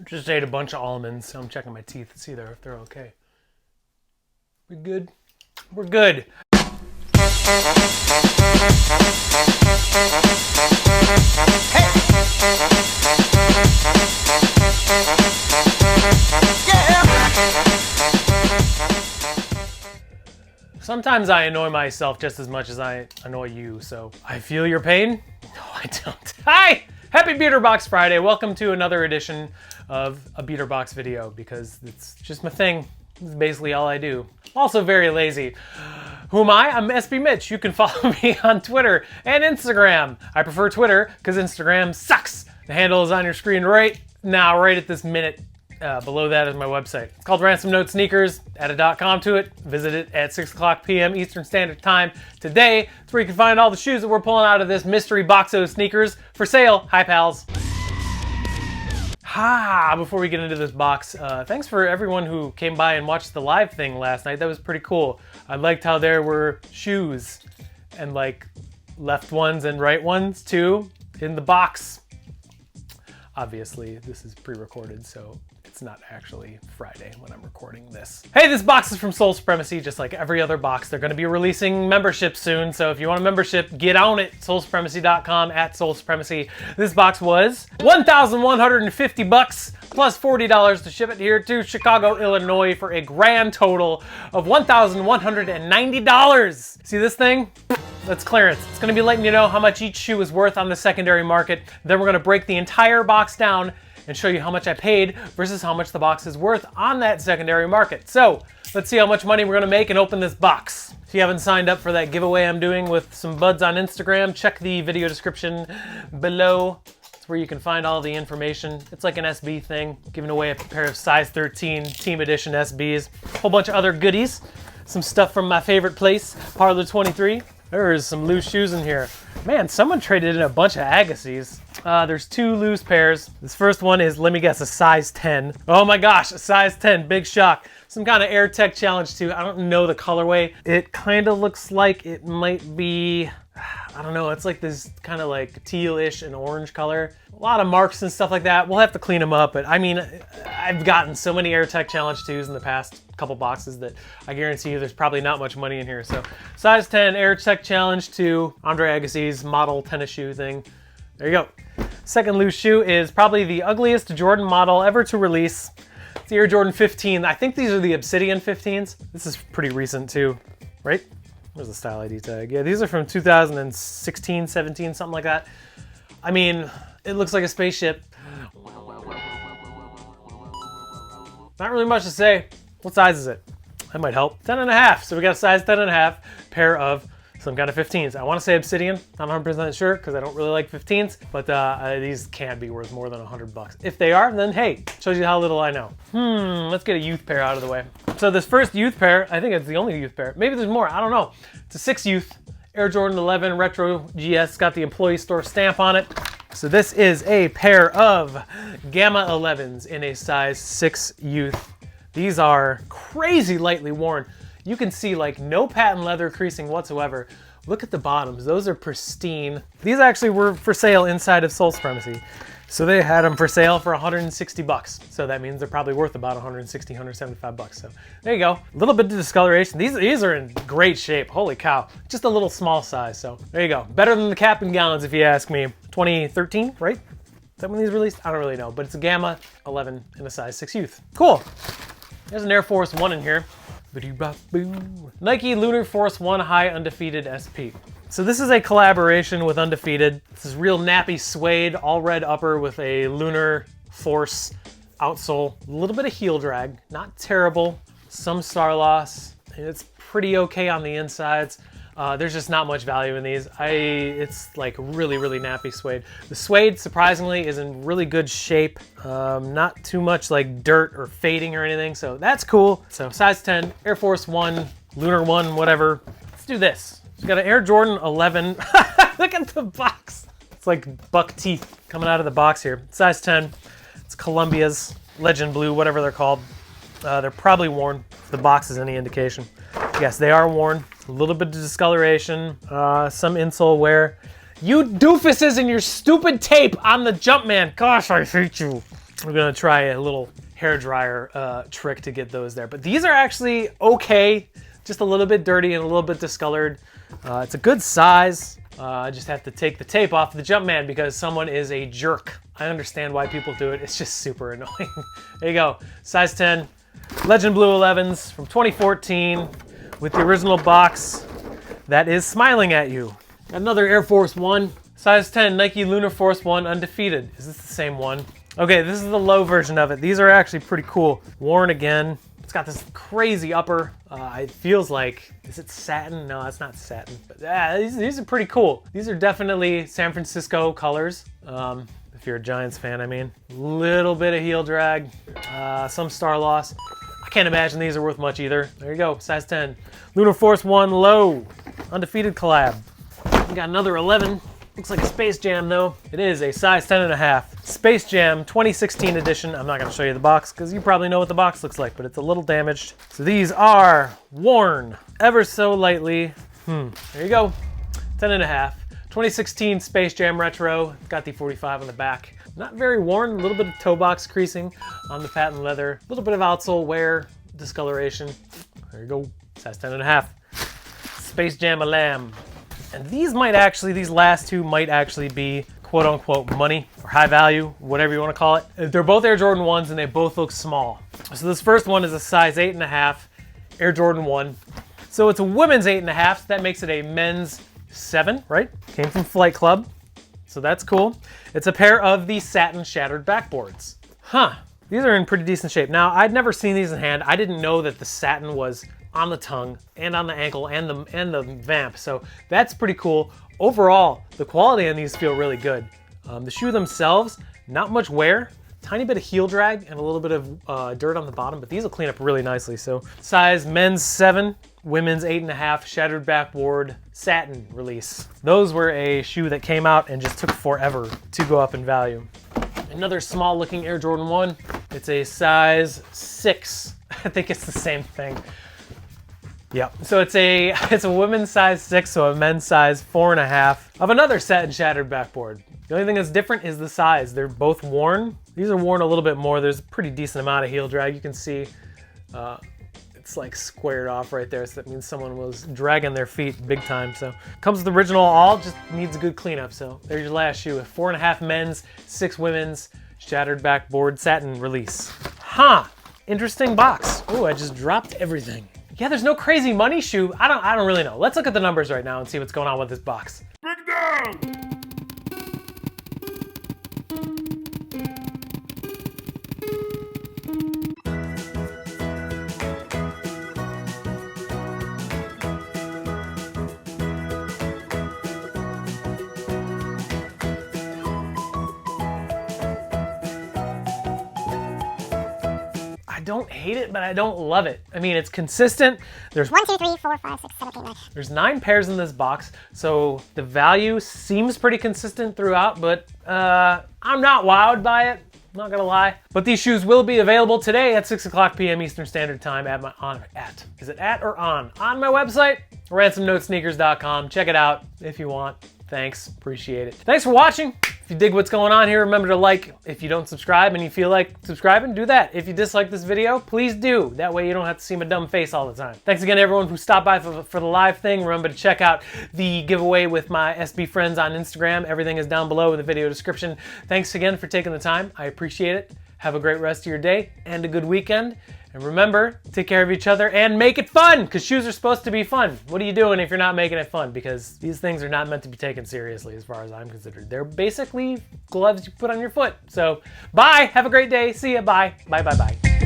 Just ate a bunch of almonds, so I'm checking my teeth to see if they're okay. We good? We're good. Hey! Yeah! Sometimes I annoy myself just as much as I annoy you, so I feel your pain? No, I don't. Hi! Happy Beater Box Friday. Welcome to another edition of a Beater Box video because it's just my thing. It's basically all I do. Also very lazy. Who am I? I'm SB Mitch. You can follow me on Twitter and Instagram. I prefer Twitter because Instagram sucks. The handle is on your screen right now, right at this minute. Below that is my website. It's called Ransom Note Sneakers. Add a .com to it. Visit it at 6 o'clock p.m. Eastern Standard Time today. It's where you can find all the shoes that we're pulling out of this mystery box of sneakers for sale. Hi, pals. Before we get into this box, thanks for everyone who came by and watched the live thing last night. That was pretty cool. I liked how there were shoes and like left ones and right ones too in the box. Obviously, this is pre-recorded, so it's not actually Friday when I'm recording this. Hey, this box is from Sole Supremacy, just like every other box. They're gonna be releasing membership soon, so if you want a membership, get on it. SoleSupremacy.com, at Sole Supremacy. This box was $1,150 plus $40 to ship it here to Chicago, Illinois for a grand total of $1,190. See this thing? That's clearance. It's gonna be letting you know how much each shoe is worth on the secondary market. Then we're gonna break the entire box down and show you how much I paid versus how much the box is worth on that secondary market. So let's see how much money we're gonna make and open this box. If you haven't signed up for that giveaway I'm doing with some buds on Instagram, check the video description below. It's where you can find all the information. It's like an SB thing, giving away a pair of size 13 Team Edition SBs, a whole bunch of other goodies, some stuff from my favorite place, Parlor 23. There's some loose shoes in here. Man, someone traded in a bunch of Agassiz. There's two loose pairs. This first one is, let me guess, a size 10. Oh my gosh, a size 10, big shock. Some kind of Air Tech Challenge too. I don't know the colorway. It kind of looks like it might be, I don't know, it's like this kind of like teal-ish and orange color. A lot of marks and stuff like that. We'll have to clean them up, but I mean, I've gotten so many Air Tech Challenge 2s in the past couple boxes that I guarantee you there's probably not much money in here. So size 10 Air Tech Challenge 2 Andre Agassi's model tennis shoe thing. There you go. Second loose shoe is probably the ugliest Jordan model ever to release. It's the Air Jordan 15. I think these are the Obsidian 15s. This is pretty recent too, right? Where's the style ID tag? Yeah, these are from 2016, 17, something like that. I mean, it looks like a spaceship. Not really much to say. What size is it? That might help. 10.5. So we got a size 10.5 pair of some kind of 15s. I want to say Obsidian. Not 100% sure because I don't really like 15s, but these can't be worth more than $100. If they are, then hey, shows you how little I know. Let's get a youth pair out of the way. So this first youth pair, I think it's the only youth pair. Maybe there's more, I don't know. It's a 6 youth Air Jordan 11 Retro GS. It's got the employee store stamp on it. So this is a pair of Gamma 11s in a size 6 youth. These are crazy lightly worn. You can see like no patent leather creasing whatsoever. Look at the bottoms, those are pristine. These actually were for sale inside of Sole Supremacy. So they had them for sale for $160. So that means they're probably worth about $160, $175. So there you go. A little bit of discoloration. These are in great shape. Holy cow. Just a little small size. So there you go. Better than the cap and gallons if you ask me. 2013, right? Is that when these released? I don't really know, but it's a Gamma 11 in a size 6 youth. Cool. There's an Air Force One in here. Nike Lunar Force One High Undefeated SP. So this is a collaboration with Undefeated. This is real nappy suede, all red upper with a Lunar Force outsole. A little bit of heel drag, not terrible. Some star loss. It's pretty okay on the insides. There's just not much value in these. It's like really, really nappy suede. The suede, surprisingly, is in really good shape. Not too much like dirt or fading or anything, so that's cool. So size 10, Air Force One, Lunar One, whatever. Let's do this. We got an Air Jordan 11. Look at the box. It's like buck teeth coming out of the box here. Size 10. It's Columbia's Legend Blue, whatever they're called. They're probably worn, if the box is any indication. Yes, they are worn. A little bit of discoloration, some insole wear. You doofuses and your stupid tape on the Jumpman. Gosh, I hate you. We're gonna try a little hair dryer trick to get those there. But these are actually okay, just a little bit dirty and a little bit discolored. It's a good size. I just have to take the tape off the Jumpman because someone is a jerk. I understand why people do it. It's just super annoying. There you go, size 10, Legend Blue 11s from 2014 with the original box that is smiling at you. Another Air Force One, size 10, Nike Lunar Force One Undefeated. Is this the same one? Okay, this is the low version of it. These are actually pretty cool. Worn again. It's got this crazy upper. It feels like, is it satin? No, it's not satin. But these are pretty cool. These are definitely San Francisco colors. If you're a Giants fan, I mean. Little bit of heel drag, some star loss. I can't imagine these are worth much either. There you go, size 10. Lunar Force One low, Undefeated collab. We got another 11. Looks like a Space Jam though. It is a size 10.5. Space Jam 2016 edition. I'm not gonna show you the box because you probably know what the box looks like, but it's a little damaged. So these are worn ever so lightly. There you go, 10.5. 2016 Space Jam Retro. Got the 45 on the back. Not very worn, a little bit of toe box creasing on the patent leather. A little bit of outsole wear, discoloration. There you go, size 10.5. Space Jam a lamb. And these last two might actually be quote unquote money or high value, whatever you want to call it. They're both Air Jordan 1s and they both look small. So this first one is a size 8.5 Air Jordan 1. So it's a women's 8.5, so that makes it a men's 7, right? Came from Flight Club, so that's cool. It's a pair of the satin shattered backboards. These are in pretty decent shape. Now, I'd never seen these in hand. I didn't know that the satin was on the tongue and on the ankle and the vamp, so that's pretty cool. Overall, the quality on these feel really good. The shoe themselves, not much wear, tiny bit of heel drag and a little bit of dirt on the bottom, but these will clean up really nicely. So size men's 7, women's 8.5, shattered backboard, satin release. Those were a shoe that came out and just took forever to go up in value. Another small looking Air Jordan 1. It's a size 6. I think it's the same thing. Yep. So it's a women's size 6, so a men's size 4.5 of another satin shattered backboard. The only thing that's different is the size. They're both worn. These are worn a little bit more. There's a pretty decent amount of heel drag. You can see it's like squared off right there, so that means someone was dragging their feet big time. So comes with the original all, just needs a good cleanup. So there's your last shoe. 4.5 men's, 6 women's, shattered backboard satin release. Interesting box. Oh, I just dropped everything. Yeah, there's no crazy money shoe. I don't really know. Let's look at the numbers right now and see what's going on with this box. Breakdown! I don't hate it, but I don't love it. I mean, it's consistent. There's 1, 2, 3, 4, 5, 6, 7, 8, 9. There's 9 pairs in this box, so the value seems pretty consistent throughout, but I'm not wowed by it. Not gonna lie. But these shoes will be available today at 6 o'clock p.m. Eastern Standard Time at my on my website, ransomnotesneakers.com. Check it out if you want. Thanks, appreciate it. Thanks for watching. If you dig what's going on here, remember to like. If you don't subscribe and you feel like subscribing, do that. If you dislike this video, please do. That way you don't have to see my dumb face all the time. Thanks again to everyone who stopped by for the live thing. Remember to check out the giveaway with my SB friends on Instagram. Everything is down below in the video description. Thanks again for taking the time. I appreciate it. Have a great rest of your day and a good weekend. And remember, take care of each other and make it fun, because shoes are supposed to be fun. What are you doing if you're not making it fun? Because these things are not meant to be taken seriously as far as I'm considered. They're basically gloves you put on your foot. So bye, have a great day, see ya, bye, bye, bye, bye.